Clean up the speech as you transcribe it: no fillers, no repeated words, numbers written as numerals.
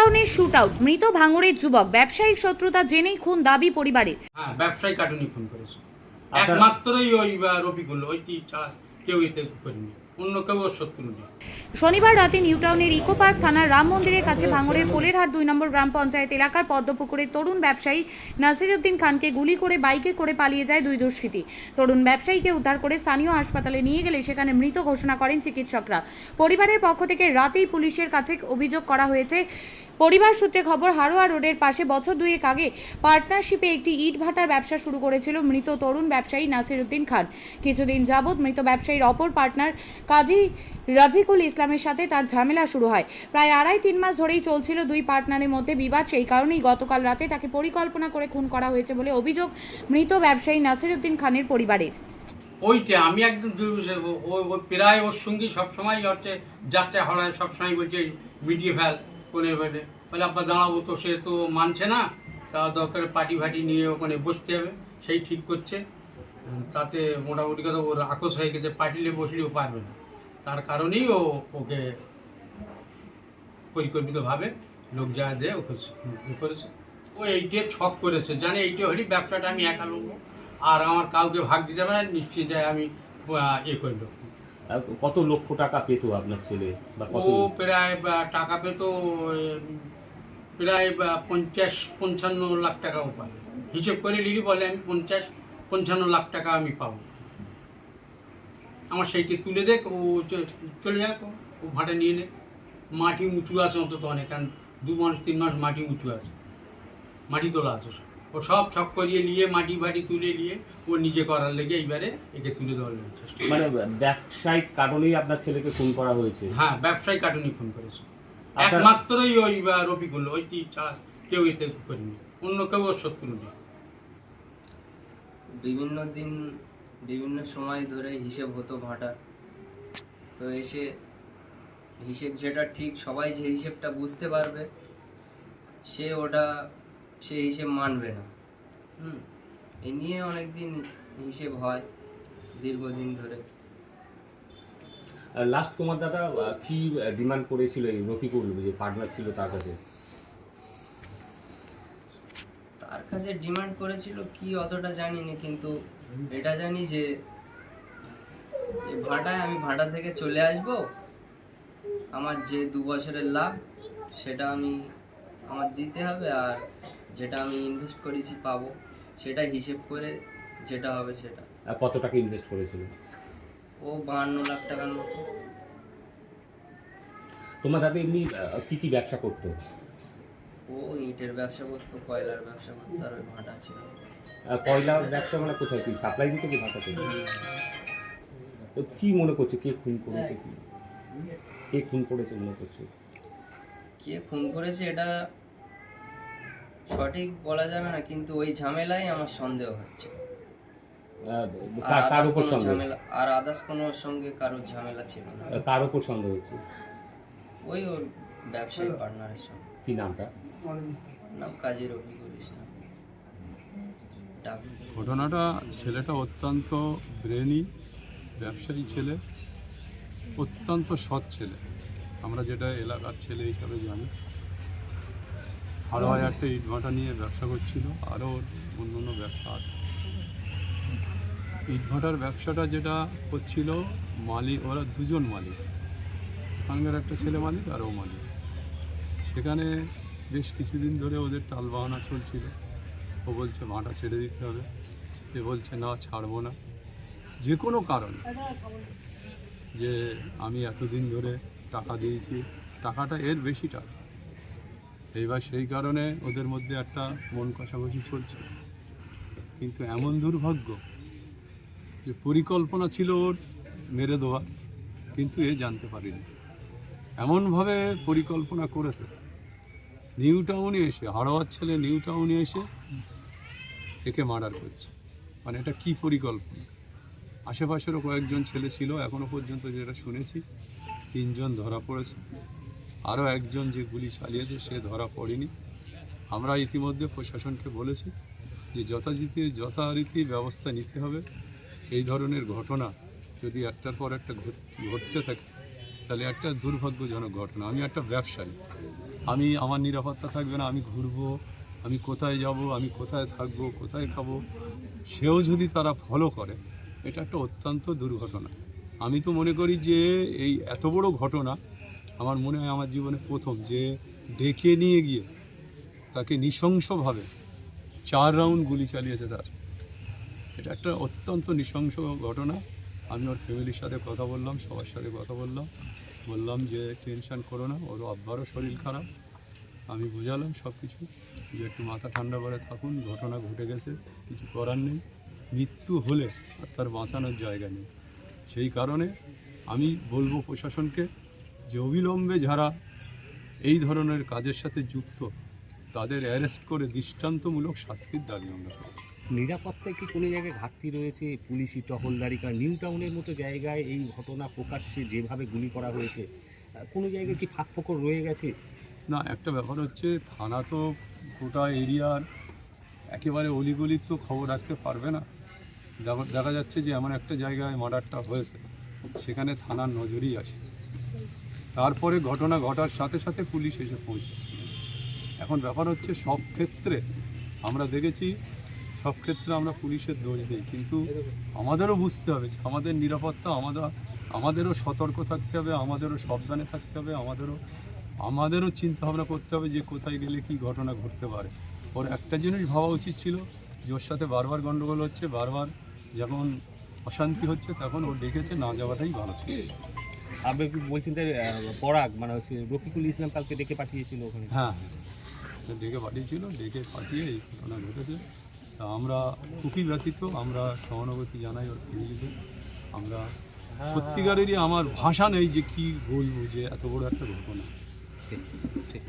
নিউটাউনের shoot out, মৃত ভাঙড়ের যুবক, ব্যবসায়িক শত্রুতা জেনেই খুন দাবি পরিবারের। হ্যাঁ, ব্যবসায়ী কাটুনি খুন করেছে একমাত্রই ওই রফিকুল, ওই ছাড়া কেউ এতে করেনি, অন্য কেউ ওর শত্রু নেই। শনিবার রাতে নিউটাউনের ইকো পার্ক থানার রাম মন্দিরের কাছে ভাঙড়ের পোলেরহাট 2 নম্বর গ্রাম পঞ্চায়েত এলাকার পদ্মপুকুরের তরুণ ব্যবসায়ী নাসিরউদ্দিন খানকে গুলি করে বাইকে করে পালিয়ে যায় দুই দুষ্কৃতী। তরুণ ব্যবসায়ীকে উদ্ধার করে স্থানীয় হাসপাতালে নিয়ে গেলে সেখানে মৃত ঘোষণা করেন চিকিৎসকরা। পরিবারের পক্ষ থেকে রাতেই পুলিশের কাছে অভিযোগ করা হয়েছে। পরিবার সূত্রে খবর, হারোয়া রোডের পাশে বছর দুয়েক আগে পার্টনারশিপে একটি ইট ভাটার ব্যবসা শুরু করেছিল মৃত তরুণ ব্যবসায়ী নাসিরউদ্দিন খান। কিছুদিন যাবৎ মৃত ব্যবসায়ীর অপর পার্টনার কাজী রফিকুল ইসলামের সাথে তার ঝামেলা শুরু হয়। প্রায় 2.5-3 মাস ধরেই চলছিল দুই পার্টনারের মধ্যে বিবাদ। সেই কারণেই গতকাল রাতে তাকে পরিকল্পনা করে খুন করা হয়েছে বলে অভিযোগ মৃত ব্যবসায়ী নাসিরউদ্দিন খানের পরিবারের। ওইটা আমি একদম ওই প্রায় ওর সঙ্গী সবসময় হচ্ছে যাত্রা হলায় সবসময় বলছে মিটিয়ে ফেল কোনে বলে আপনার দাঁড়াবো, তো সে তো মানছে না, তা দরকার পার্টি ফাটি নিয়ে ওখানে বসতে হবে, সেই ঠিক করছে। তাতে মোটামুটি কথা ওর আকশ হয়ে গেছে, পার্টিলে বসলেও পারবে না, তার কারণেই ওকে পরিকল্পিতভাবে লোক যা দেয় ওকে করেছে। ও এইটে ছক করেছে, জানে এইটে হলি ব্যবসাটা আমি একা লোক আর আমার কাউকে ভাগ দিতে পারে না, নিশ্চিত আমি করল। কত লক্ষ টাকা পেত আপনার ছেলে? ও প্রায় টাকা পেত প্রায় 50-55 লাখ টাকাও পায়, হিসেব করে লিলি বলে আমি 50-55 লাখ টাকা আমি পাবো। আমার সেইটি তুলে দেখ, ও চলে যাক, ও ভাড়া নিয়ে নে। মাটি উঁচু আছে অন্তত অনেক, কারণ 2 মাস 3 মাস মাটি উঁচু আছে, মাটি তোলা আছে, ও সব ছক করিয়ে নিয়ে মাটি বাটি তুলে নিয়ে ও নিজে করার লেগে এইবারে একে তুলে দেওয়ার চেষ্টা। মানে ব্যবসায়িক কারণেই আপনার ছেলেকে খুন করা হয়েছে? হ্যাঁ, ব্যবসায়ী কাটুনি খুন করেছে একমাত্রই ওই রফিকুল, ওই ছাড়া কেউ এতে করেনি, অন্য কেউ ওর শত্রু নেই। বিভিন্ন দিন বিভিন্ন সময় ধরে হিসেব হতো ভাটা, তো এসে হিসেব যেটা ঠিক, সবাই যে হিসেবটা বুঝতে পারবে সে হিসেব মানবে না। এ নিয়ে অনেক দিন হিসেব হয় দীর্ঘদিন ধরে। লাস্ট তোমার দাদা কি ডিমান্ড করেছিল এই রফিকুল যে পার্টনার ছিল তার কাছে? তার কাছে ডিমান্ড করেছিল কি অতটা জানিনি, কিন্তু এটা জানি যে ভাটায় আমি ভাটা থেকে চলে আসব, আমার যে 2 বছরের লাভ সেটা আমার দিতে হবে, আর যেটা আমি ইনভেস্ট করেছি পাবো, সেটা হিসেব করে যেটা হবে সেটা। কত টাকা ইনভেস্ট করেছিল? ও 52 লাখ টাকার মতো। তোমার দাদা এমনি কি ব্যবসা করতো? ও ইটের ব্যবসা করতো, কয়লার ব্যবসা করতো, আর ওই ভাটা ছিল। কয়লার ব্যবসা মানে কোথায়, কি সাপ্লাই দিতে কি ভাটা থেকে? তো কি মনে করছে কে খুন করেছে? কে খুন করেছে মনে করছে? কে খুন করেছে এটা সঠিক বলা যাবে না, কিন্তু ওই ঝামেলায় আমার সন্দেহ হচ্ছে। কার উপর সন্দেহ? আর আদার্স কোনো সঙ্গে কারোর ঝামেলা ছিল না। কার উপর সন্দেহ হচ্ছে? ওই ওর ব্যবসায়ী পার্টনারের সঙ্গে। কি নামটা? নাম কাজী রফিকুল ইসলাম। ঘটনাটা, ছেলেটা অত্যন্ত ব্রেনি ব্যবসায়ী ছেলে, অত্যন্ত সৎ ছেলে, আমরা যেটা এলাকার ছেলে হিসাবে জানি। হাড়োয়ায় একটা ইট ভাটা নিয়ে ব্যবসা করছিল, আরও অন্য ব্যবসা আছে। ইট ভাটার ব্যবসাটা যেটা করছিল মালিক, ওরা দুজন মালিক, ওখানকার একটা ছেলে মালিক আর ও মালিক। সেখানে বেশ কিছুদিন ধরে ওদের টালবাহানা চলছিল। ও বলছে ভাটা ছেড়ে দিতে হবে, এ বলছে না ছাড়বো না, যে কোনো কারণে, যে আমি এতদিন ধরে টাকা দিয়েছি, টাকাটা এর বেশি টাকা। এইবার সেই কারণে ওদের মধ্যে একটা মন কষাকষি চলছে। কিন্তু এমন দুর্ভাগ্য যে পরিকল্পনা ছিল ওর মেরে দেওয়ার, কিন্তু এ জানতে পারিনি এমনভাবে পরিকল্পনা করেছে। নিউ টাউনে এসে, হাড়োয়ার ছেলে নিউ টাউনে এসে একে মার্ডার করছে, মানে এটা কী পরিকল্পনা। আশেপাশেরও কয়েকজন ছেলে ছিল, এখনও পর্যন্ত যেটা শুনেছি 3 জন ধরা পড়েছে, আরও একজন যে গুলি চালিয়েছে সে ধরা পড়েনি। আমরা ইতিমধ্যে প্রশাসনকে বলেছি যে যথারীতি ব্যবস্থা নিতে হবে। এই ধরনের ঘটনা যদি একটার পর একটা ঘটতে থাকে তাহলে একটা দুর্ভাগ্যজনক ঘটনা। আমি একটা ব্যবসায়ী, আমার নিরাপত্তা থাকবে না, আমি ঘুরবো, আমি কোথায় যাব, আমি কোথায় থাকবো, কোথায় খাবো, সেও যদি তারা ফলো করে, এটা একটা অত্যন্ত দুর্ঘটনা। আমি তো মনে করি যে এই এত বড় ঘটনা আমার মনে হয় আমার জীবনে প্রথম, যে ডেকে নিয়ে গিয়ে তাকে নৃশংসভাবে 4 রাউন্ড গুলি চালিয়েছে তার। এটা একটা অত্যন্ত নৃশংস ঘটনা। আমি ওর ফ্যামিলির সাথে কথা বললাম, সবার সাথে কথা বললাম যে টেনশন করো না, ওর আব্বারও শরীর খারাপ। আমি বোঝালাম সব কিছু, যে একটু মাথা ঠান্ডা করে থাকুন, ঘটনা ঘটে গেছে, কিছু করার নেই, মৃত্যু হলে আর তার বাঁচানোর জায়গা নেই। সেই কারণে আমি বলবো প্রশাসনকে যে অবিলম্বে যারা এই ধরনের কাজের সাথে যুক্ত তাদের অ্যারেস্ট করে দৃষ্টান্তমূলক শাস্তির দাবি আমরা করছি। নিরাপত্তায় কি কোনো জায়গায় ঘাটতি রয়েছে? পুলিশি টহলদারি, কারণ নিউ টাউনের মতো জায়গায় এই ঘটনা প্রকাশ্যে যেভাবে গুলি করা হয়েছে, কোনো জায়গায় কি ফাঁক ফোকর রয়ে গেছে? না, একটা ব্যাপার হচ্ছে, থানা তো গোটা এরিয়ার একেবারে অলিগলির তো খবর রাখতে পারবে না। দেখা যাচ্ছে যে এমন একটা জায়গায় মার্ডারটা হয়েছে, সেখানে থানার নজরই আসে, তারপরে ঘটনা ঘটার সাথে সাথে পুলিশ এসে পৌঁছেছে। এখন ব্যাপার হচ্ছে, সব ক্ষেত্রে আমরা দেখেছি, সব ক্ষেত্রে আমরা পুলিশের দোষ দিই, কিন্তু আমাদেরও বুঝতে হবে যে আমাদের নিরাপত্তা, আমাদেরও সতর্ক থাকতে হবে, আমাদেরও সাবধানে থাকতে হবে, আমাদেরও চিন্তা ভাবনা করতে হবে যে কোথায় গেলে কি ঘটনা ঘটতে পারে। ওর একটা জিনিস ভাবা উচিত ছিল যে ওর সাথে বারবার গণ্ডগোল হচ্ছে, বারবার যখন অশান্তি হচ্ছে, তখন ও ডেকেছে না যাওয়াটাই ভালো ছিল। আপনি কি বলছেন যে পরাগ মানে হচ্ছে রফিকুল ইসলাম কালকে ডেকে পাঠিয়েছিল ওখানে? হ্যাঁ, ডেকে পাঠিয়েছিল, ডেকে পাঠিয়ে এই ঘটনা ঘটেছে। তা আমরা খুবই ব্যথিত, আমরা সহানুভূতি জানাই ওর ফ্যামিলিকে। আমরা সত্যিকারেরই আমার ভাষা নেই যে কী বলবো, যে এত বড় একটা ঘটনা। ঠিক ঠিক।